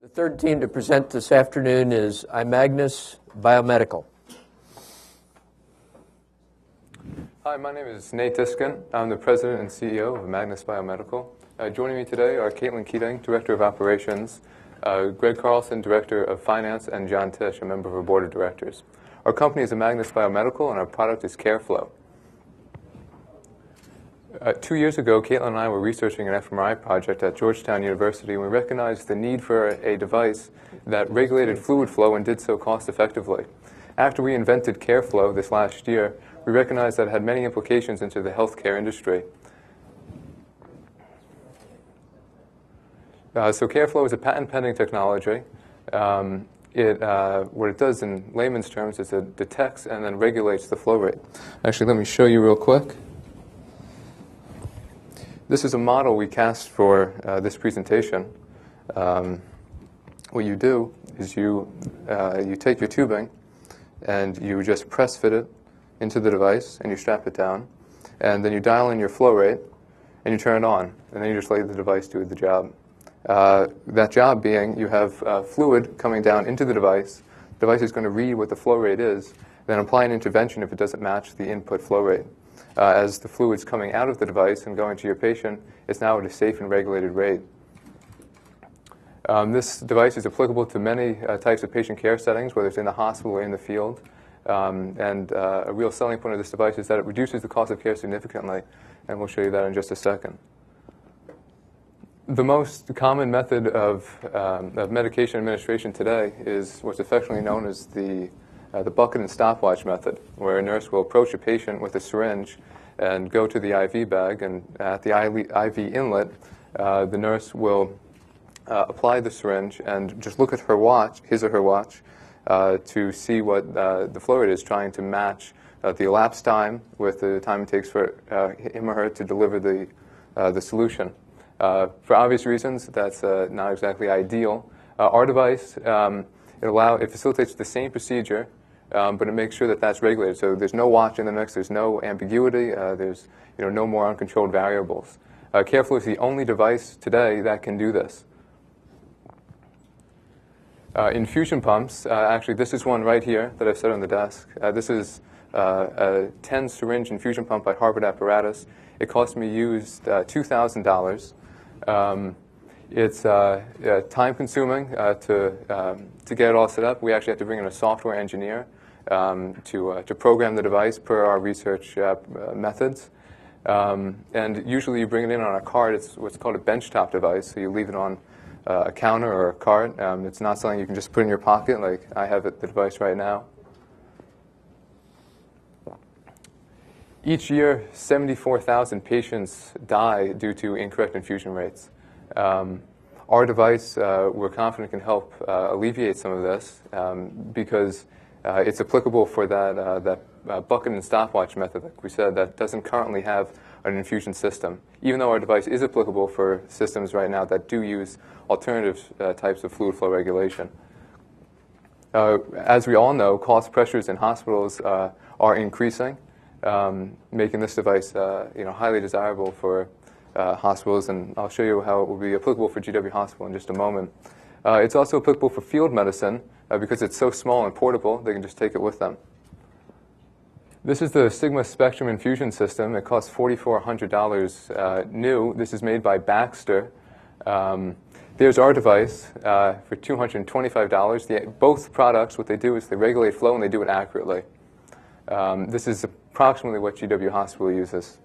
The third team to present this afternoon is Imagnus Biomedical. Hi, my name is Nate Diskint. I'm the president and CEO of Imagnus Biomedical. Joining me today are Keating, Director of Operations, Greg Carlson, Director of Finance, and John Tisch, a member of our Board of Directors. Our company is Imagnus Biomedical, and our product is CareFlow. 2 years ago, Caitlin and I were researching an fMRI project at Georgetown University, and we recognized the need for a device that regulated fluid flow and did so cost-effectively. After we invented CareFlow this last year, we recognized that it had many implications into the healthcare industry. So CareFlow is a patent-pending technology. What it does in layman's terms is it detects and then regulates the flow rate. Actually, let me show you real quick. This is a model we cast for this presentation. What you do is you take your tubing and you just press fit it into the device and you strap it down, and then you dial in your flow rate and you turn it on, and then you just let the device do the job. That job being you have fluid coming down into the device. The device is going to read what the flow rate is, then apply an intervention if it doesn't match the input flow rate. As the fluid's coming out of the device and going to your patient, it's now at a safe and regulated rate. This device is applicable to many types of patient care settings, whether it's in the hospital or in the field. A real selling point of this device is that it reduces the cost of care significantly, and we'll show you that in just a second. The most common method of medication administration today is what's affectionately known as the bucket and stopwatch method, where a nurse will approach a patient with a syringe and go to the IV bag, and at the IV inlet, the nurse will apply the syringe and just look at her watch, his or her watch, to see what the flow rate is, trying to match the elapsed time with the time it takes for him or her to deliver the solution. For obvious reasons, that's not exactly ideal. Our device, it facilitates the same procedure, but it makes sure that that's regulated. So there's no watch in the mix, there's no ambiguity, there's no more uncontrolled variables. CareFlow is the only device today that can do this. Infusion pumps, actually this is one right here that I've set on the desk. This is a 10-syringe infusion pump by Harvard Apparatus. It cost me used $2,000. It's time-consuming to get it all set up. We actually have to bring in a software engineer to program the device per our research methods. And usually you bring it in on a cart. It's what's called a benchtop device, so you leave it on a counter or a cart. It's not something you can just put in your pocket like I have the device right now. Each year, 74,000 patients die due to incorrect infusion rates. Our device, we're confident, can help alleviate some of this because it's applicable for that bucket and stopwatch method, like we said, that doesn't currently have an infusion system, even though our device is applicable for systems right now that do use alternative types of fluid flow regulation. As we all know, cost pressures in hospitals are increasing, making this device highly desirable for hospitals, and I'll show you how it will be applicable for GW Hospital in just a moment. It's also applicable for field medicine because it's so small and portable, they can just take it with them. This is the Sigma Spectrum infusion system. It costs $4,400 new. This is made by Baxter. There's our device for $225. Both products, what they do is they regulate flow and they do it accurately. This is approximately what GW Hospital uses.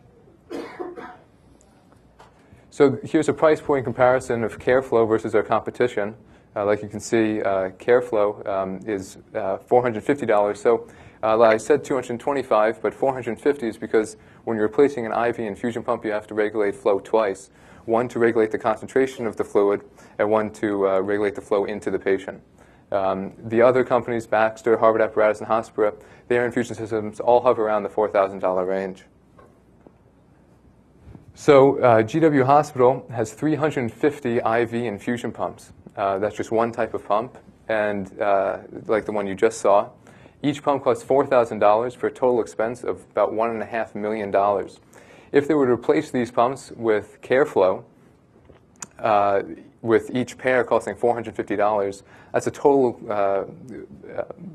So here's a price point comparison of CareFlow versus our competition. Like you can see, CareFlow is $450. So I said $225, but $450 is because when you're replacing an IV infusion pump, you have to regulate flow twice. One to regulate the concentration of the fluid, and one to regulate the flow into the patient. The other companies, Baxter, Harvard Apparatus, and Hospira, their infusion systems all hover around the $4,000 range. So GW Hospital has 350 IV infusion pumps. That's just one type of pump, and like the one you just saw. Each pump costs $4,000 for a total expense of about $1.5 million. If they were to replace these pumps with CareFlow, with each pair costing $450, that's a total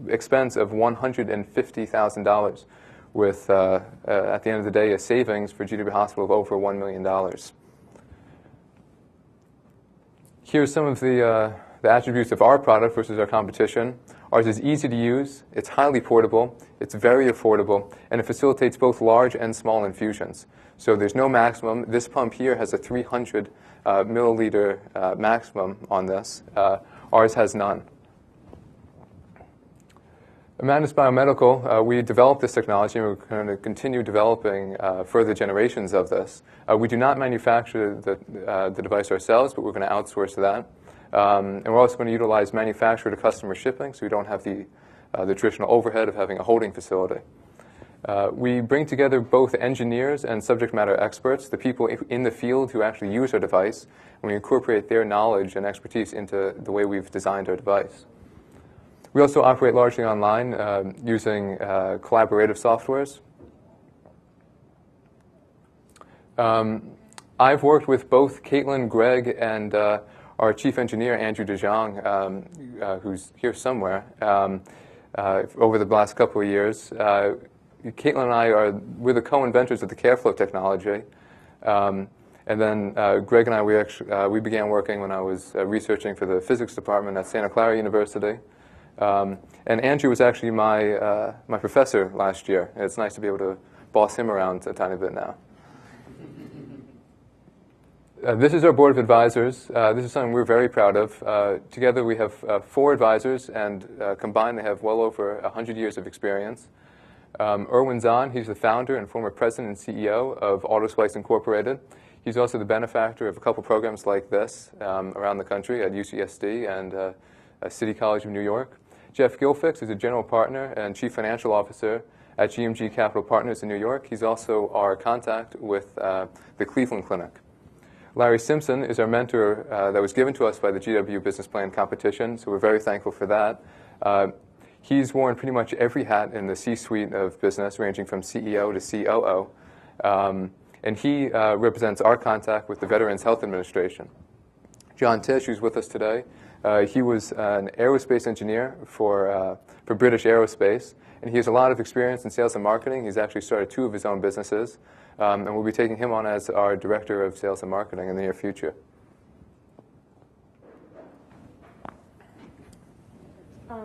expense of $150,000 with, at the end of the day, a savings for GW Hospital of over $1 million. Here's some of the attributes of our product versus our competition. Ours is easy to use, it's highly portable, it's very affordable, and it facilitates both large and small infusions. So there's no maximum. This pump here has a 300 milliliter maximum on this. Ours has none. Imagnus Biomedical, we developed this technology, and we're going to continue developing further generations of this. We do not manufacture the device ourselves, but we're going to outsource that. And we're also going to utilize manufacturer to customer shipping, so we don't have the traditional overhead of having a holding facility. We bring together both engineers and subject matter experts, the people in the field who actually use our device, and we incorporate their knowledge and expertise into the way we've designed our device. We also operate largely online using collaborative softwares. I've worked with both Caitlin, Greg, and our chief engineer, Andrew DeJong, who's here somewhere, over the last couple of years. Caitlin and I we're the co-inventors of the CareFlow technology. And then Greg and I, we began working when I was researching for the physics department at Santa Clara University. And Andrew was actually my professor last year. And it's nice to be able to boss him around a tiny bit now. This is our board of advisors. This is something we're very proud of. Together we have 4 advisors, and combined they have well over 100 years of experience. Erwin Zahn, he's the founder and former president and CEO of AutoSplice Incorporated. He's also the benefactor of a couple programs like this around the country at UCSD and City College of New York. Jeff Gilfix is a general partner and chief financial officer at GMG Capital Partners in New York. He's also our contact with the Cleveland Clinic. Larry Simpson is our mentor that was given to us by the GW Business Plan competition, so we're very thankful for that. He's worn pretty much every hat in the C-suite of business, ranging from CEO to COO. And he represents our contact with the Veterans Health Administration. John Tish, who's with us today, he was an aerospace engineer for British Aerospace, and he has a lot of experience in sales and marketing. He's actually started 2 of his own businesses, and we'll be taking him on as our director of sales and marketing in the near future.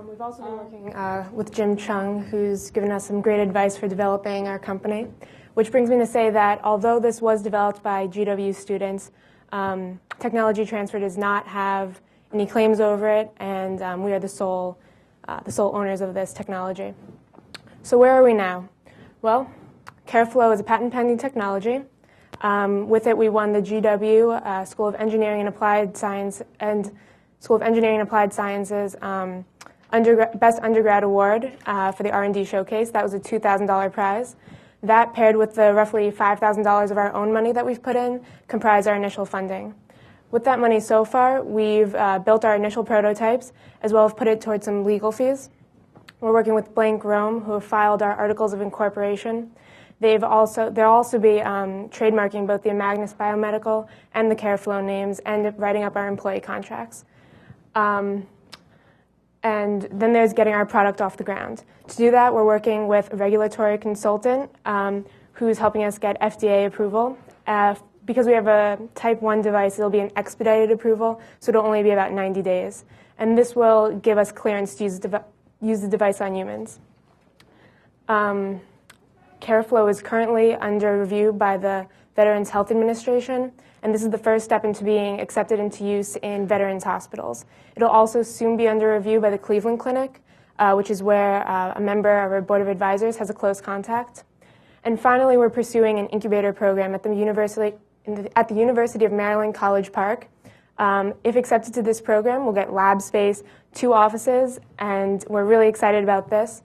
We've also been working with Jim Chung, who's given us some great advice for developing our company, which brings me to say that although this was developed by GW students, technology transfer does not have any claims over it, and we are the sole owners of this technology. So where are we now? Well, CareFlow is a patent-pending technology. With it, we won the GW School of Engineering and Applied Science and School of Engineering and Applied Sciences Best Undergrad Award for the R&D Showcase. That was a $2,000 prize. That, paired with the roughly $5,000 of our own money that we've put in, comprise our initial funding. With that money so far, we've built our initial prototypes, as well as put it towards some legal fees. We're working with Blank Rome, who have filed our articles of incorporation. They'll also be trademarking both the Imagnus Biomedical and the CareFlow names, and writing up our employee contracts. And then there's getting our product off the ground. To do that, we're working with a regulatory consultant who's helping us get FDA approval. Because we have a Type 1 device, it'll be an expedited approval, so it'll only be about 90 days. And this will give us clearance to use the device on humans. CareFlow is currently under review by the Veterans Health Administration, and this is the first step into being accepted into use in veterans hospitals. It'll also soon be under review by the Cleveland Clinic, which is where a member of our board of advisors has a close contact. And finally, we're pursuing an incubator program at the University of Maryland College Park. If accepted to this program, we'll get lab space, 2 offices, and we're really excited about this.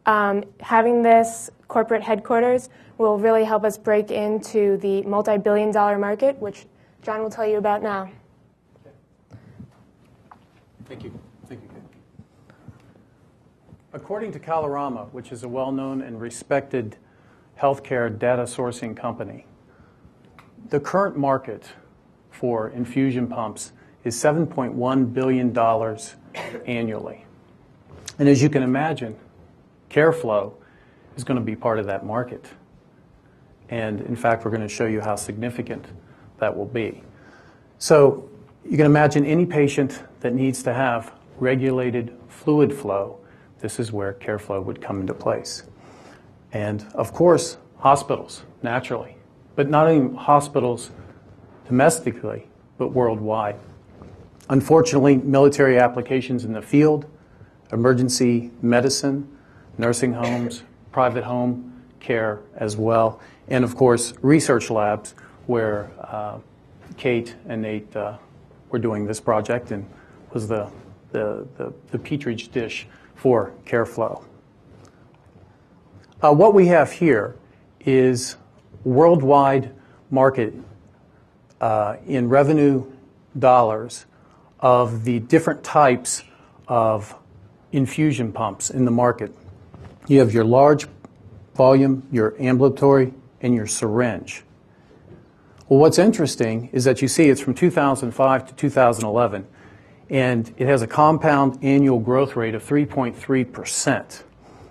Having this corporate headquarters will really help us break into the multi-billion-dollar market, which John will tell you about now. Thank you. Thank you, Kate. According to Kalorama, which is a well-known and respected healthcare data sourcing company, the current market for infusion pumps is $7.1 billion annually. And as you can imagine, CareFlow is going to be part of that market. And in fact, we're going to show you how significant that will be. So you can imagine any patient that needs to have regulated fluid flow, this is where CareFlow would come into place. And of course, hospitals, naturally, but not only hospitals domestically, but worldwide. Unfortunately, military applications in the field, emergency medicine, nursing homes, private home care as well, and of course, research labs where Kate and Nate were doing this project and was the petri dish for CareFlow. What we have here is worldwide market in revenue dollars of the different types of infusion pumps in the market. You have your large volume, your ambulatory, and your syringe. Well, what's interesting is that you see it's from 2005 to 2011, and it has a compound annual growth rate of 3.3%.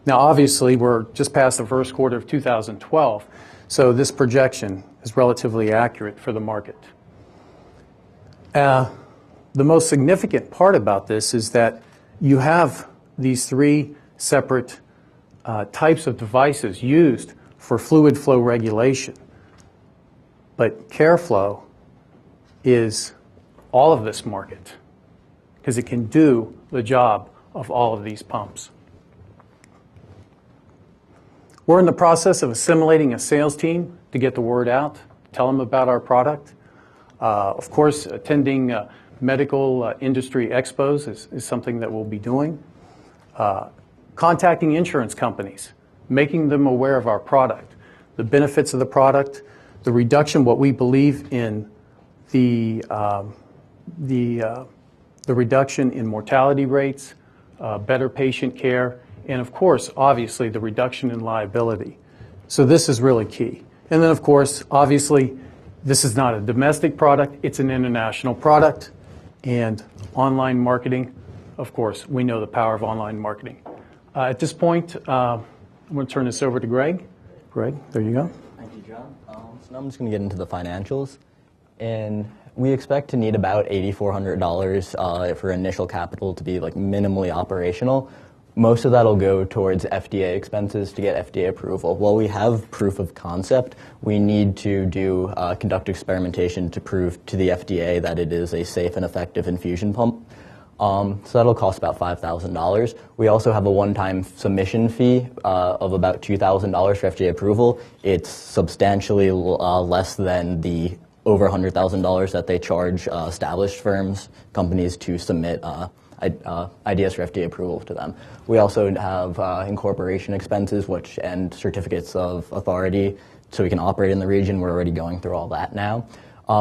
Now, obviously, we're just past the first quarter of 2012, so this projection is relatively accurate for the market. The most significant part about this is that you have these three separate types of devices used for fluid flow regulation. But CareFlow is all of this market because it can do the job of all of these pumps. We're in the process of assimilating a sales team to get the word out, tell them about our product. Of course, attending medical industry expos is something that we'll be doing. Contacting insurance companies, making them aware of our product, the benefits of the product, the reduction, what we believe in the reduction in mortality rates, better patient care, and of course, obviously, the reduction in liability. So this is really key. And then, of course, obviously, this is not a domestic product, it's an international product. And online marketing, of course, we know the power of online marketing. At this point, I'm going to turn this over to Greg. Greg, there you go. Thank you, John. So now I'm just going to get into the financials. And we expect to need about $8,400 for initial capital to be like minimally operational. Most of that will go towards FDA expenses to get FDA approval. While we have proof of concept, we need to conduct experimentation to prove to the FDA that it is a safe and effective infusion pump. So that'll cost about $5,000. We also have a one-time submission fee of about $2,000 for FDA approval. It's substantially less than the over $100,000 that they charge established firms, companies to submit ideas for FDA approval to them. We also have incorporation expenses and certificates of authority so we can operate in the region. We're already going through all that now.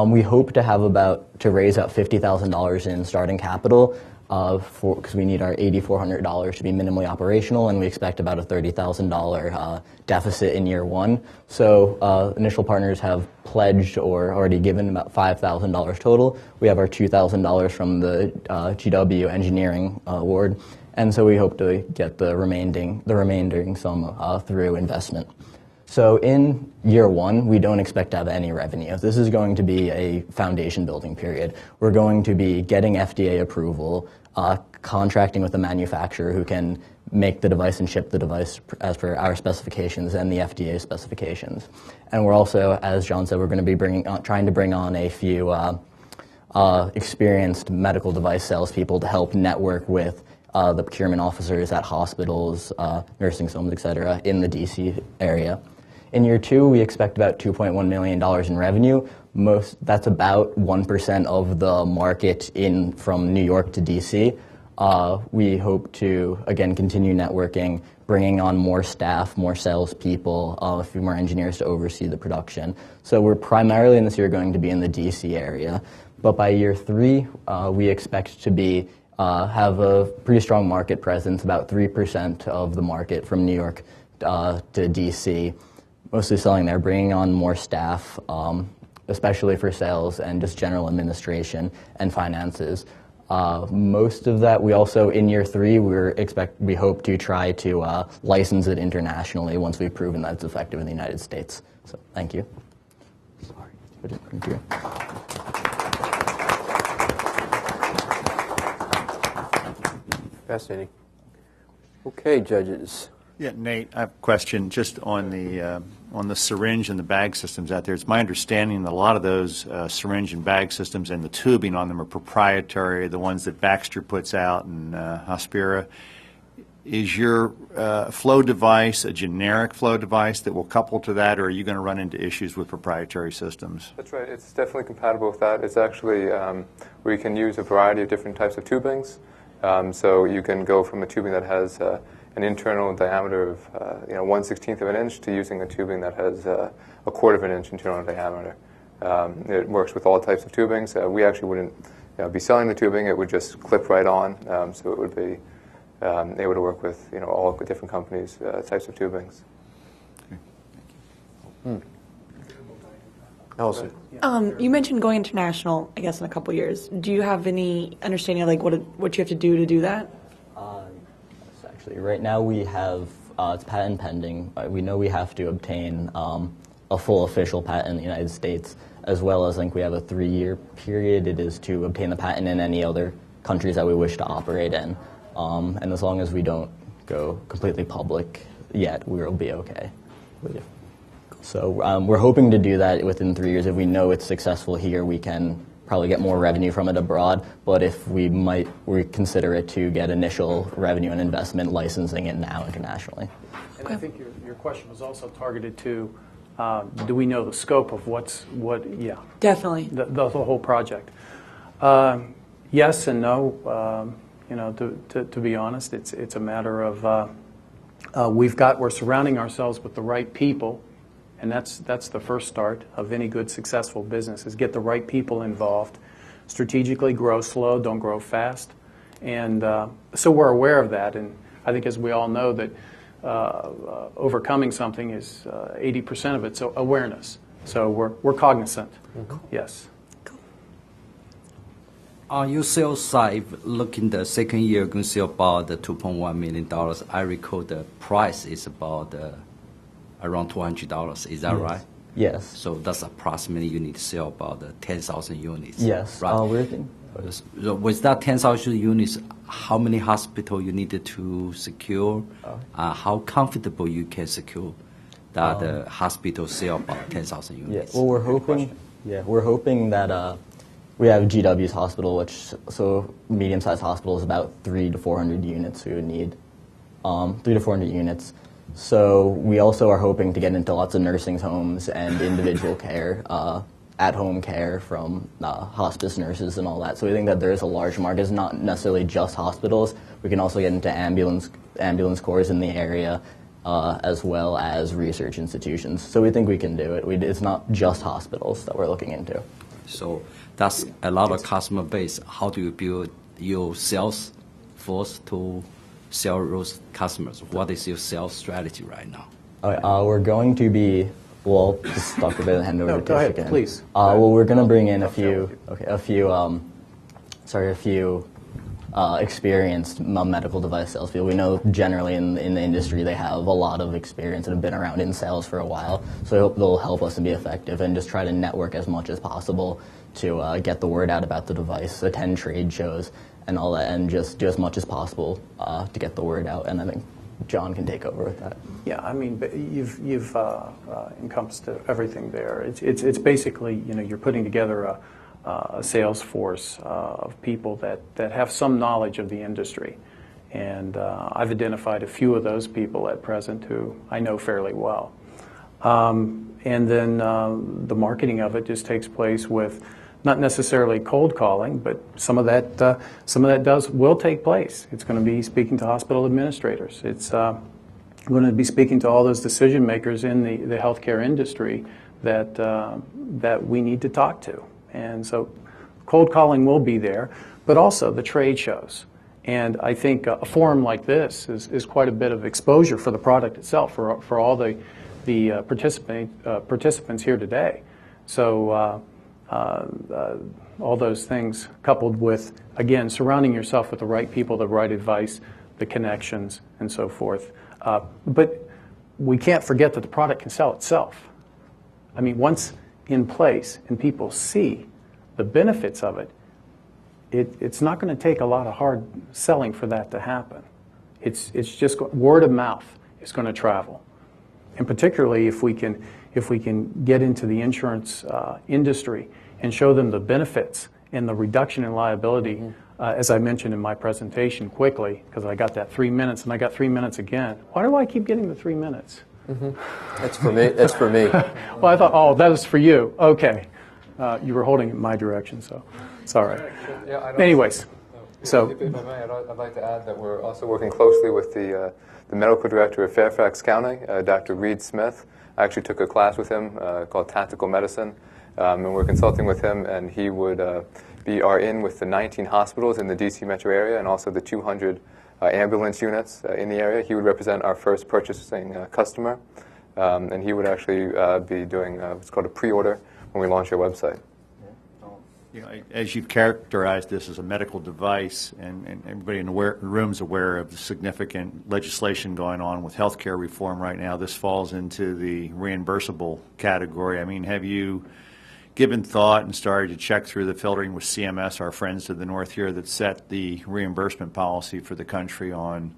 We hope to have to raise about $50,000 in starting capital because we need our $8,400 to be minimally operational, and we expect about a $30,000 deficit in year one. So initial partners have pledged or already given about $5,000 total. We have our $2,000 from the GW Engineering Award, and so we hope to get the remaining sum through investment. So in year one, we don't expect to have any revenue. This is going to be a foundation building period. We're going to be getting FDA approval, contracting with the manufacturer who can make the device and ship the device as per our specifications and the FDA specifications. And we're also, as John said, we're going to be trying to bring on a few experienced medical device salespeople to help network with the procurement officers at hospitals, nursing homes, et cetera, in the DC area. In year two, we expect about $2.1 million in revenue. That's about 1% of the market from New York to DC. We hope to, again, continue networking, bringing on more staff, more salespeople, a few more engineers to oversee the production. So we're primarily in this year going to be in the DC area. But by year three, we expect to have a pretty strong market presence, about 3% of the market from New York to DC. Mostly selling there, bringing on more staff, especially for sales and just general administration and finances. Most of that, we also, in year 3, we hope to try to license it internationally once we've proven that it's effective in the United States. So, thank you. Sorry, I didn't print here. Fascinating. Okay, judges. Yeah, Nate, I have a question just on the syringe and the bag systems out there. It's my understanding that a lot of those syringe and bag systems and the tubing on them are proprietary, the ones that Baxter puts out and Hospira. Is your flow device a generic flow device that will couple to that, or are you going to run into issues with proprietary systems? That's right. It's definitely compatible with that. It's actually where you can use a variety of different types of tubings. So you can go from a tubing that has an internal diameter of 1/16 of an inch to using a tubing that has a 1/4 of an inch internal diameter. It works with all types of tubings. We actually wouldn't be selling the tubing. It would just clip right on. So it would be able to work with all the different companies' types of tubings. Okay. Thank you. Allison. You mentioned going international, I guess, in a couple years. Do you have any understanding of what you have to do that? Yes, actually, right now we have it's patent pending. We know we have to obtain a full official patent in the United States, as well as I think we have a 3-year period. It is to obtain the patent in any other countries that we wish to operate in. And as long as we don't go completely public yet, we'll be okay. So we're hoping to do that within 3 years. If we know it's successful here, we can probably get more revenue from it abroad. But if we consider it to get initial revenue and investment licensing it now internationally. And I think your question was also targeted to, do we know the scope of yeah. Definitely. The whole project. Yes and no. To be honest, it's a matter of we're surrounding ourselves with the right people. And that's the first start of any good, successful business, is get the right people involved. Strategically grow slow, don't grow fast. And so we're aware of that. And I think, as we all know, that overcoming something is 80% of it, so awareness. So we're cognizant. Mm-hmm. Yes. On your sales side, looking the second year, going to sell about the $2.1 million. I recall the price is about around $200. Is that right? Yes. So that's approximately you need to sell about 10,000 units. Yes. Right. With that 10,000 units, how many hospitals you needed to secure? How comfortable you can secure that the hospital sell about 10,000 units? Yeah. Well, we're hoping that we have GW's hospital, so medium-sized hospital is about 300 to 400 units. We would need 300 to 400 units. So we also are hoping to get into lots of nursing homes and individual care, at-home care from hospice nurses and all that. So we think that there is a large market. It's not necessarily just hospitals. We can also get into ambulance corps in the area, as well as research institutions. So we think we can do it. It's not just hospitals that we're looking into. So that's a lot of customer base. How do you build your sales force to sell those customers? What is your sales strategy right now? We're going to be, just talk a bit and hand over to Tish ahead, again. Please. We're going to bring in a few experienced medical device salespeople. We know generally in the industry they have a lot of experience and have been around in sales for a while. So I hope they'll help us to be effective and just try to network as much as possible to get the word out about the device, attend trade shows and all that, and just do as much as possible to get the word out. And I think John can take over with that. Yeah, I mean, you've encompassed everything there. It's basically, you're putting together a sales force of people that have some knowledge of the industry. And I've identified a few of those people at present who I know fairly well. And then the marketing of it just takes place with not necessarily cold calling, but some of that will take place. It's going to be speaking to hospital administrators. It's going to be speaking to all those decision makers in the healthcare industry that we need to talk to. And so cold calling will be there, but also the trade shows. And I think a forum like this is quite a bit of exposure for the product itself, for all the participants here today. So all those things coupled with, again, surrounding yourself with the right people, the right advice, the connections, and so forth. But we can't forget that the product can sell itself. I mean, once in place and people see the benefits of it, it's not going to take a lot of hard selling for that to happen. It's just word of mouth is going to travel. And particularly if we can get into the insurance industry and show them the benefits and the reduction in liability, as I mentioned in my presentation quickly, because I got that 3 minutes and I got 3 minutes again. Why do I keep getting the 3 minutes? That's for me. That's for me. Well, I thought, oh, that was for you. Okay. You were holding it in my direction, so it's all right. Yeah, Anyways, so if I may, I'd like to add that we're also working closely with the medical director of Fairfax County, Dr. Reed Smith. I actually took a class with him called Tactical Medicine, and we're consulting with him, and he would be our in with the 19 hospitals in the D.C. metro area and also the 200 ambulance units in the area. He would represent our first purchasing customer, and he would actually be doing what's called a pre-order when we launch our website. You know, as you've characterized this as a medical device, and everybody in the room is aware of the significant legislation going on with healthcare reform right now, this falls into the reimbursable category. I mean, have you given thought and started to check through the filtering with CMS, our friends to the north here, that set the reimbursement policy for the country on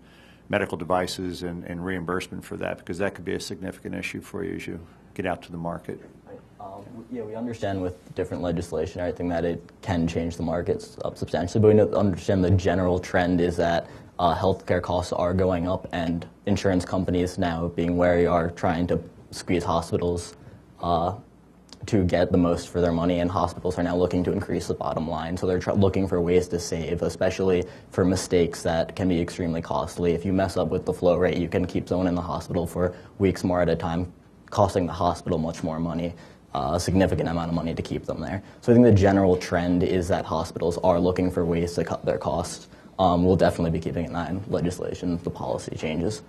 medical devices and reimbursement for that? Because that could be a significant issue for you as you get out to the market. Yeah, we understand with different legislation and everything that it can change the markets up substantially, but we understand the general trend is that healthcare costs are going up, and insurance companies now, being wary, are trying to squeeze hospitals to get the most for their money, and hospitals are now looking to increase the bottom line. So they're looking for ways to save, especially for mistakes that can be extremely costly. If you mess up with the flow rate, you can keep someone in the hospital for weeks more at a time, costing the hospital much more money. A significant amount of money to keep them there. So I think the general trend is that hospitals are looking for ways to cut their costs. We'll definitely be keeping an eye on legislation, the policy changes.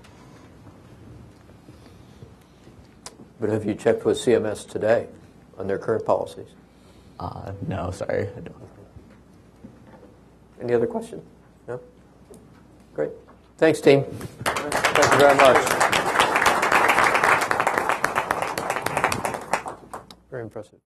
But have you checked with CMS today on their current policies? No, sorry, I don't. Any other questions? No? Great. Thanks, team. Thank you very much. Very impressive.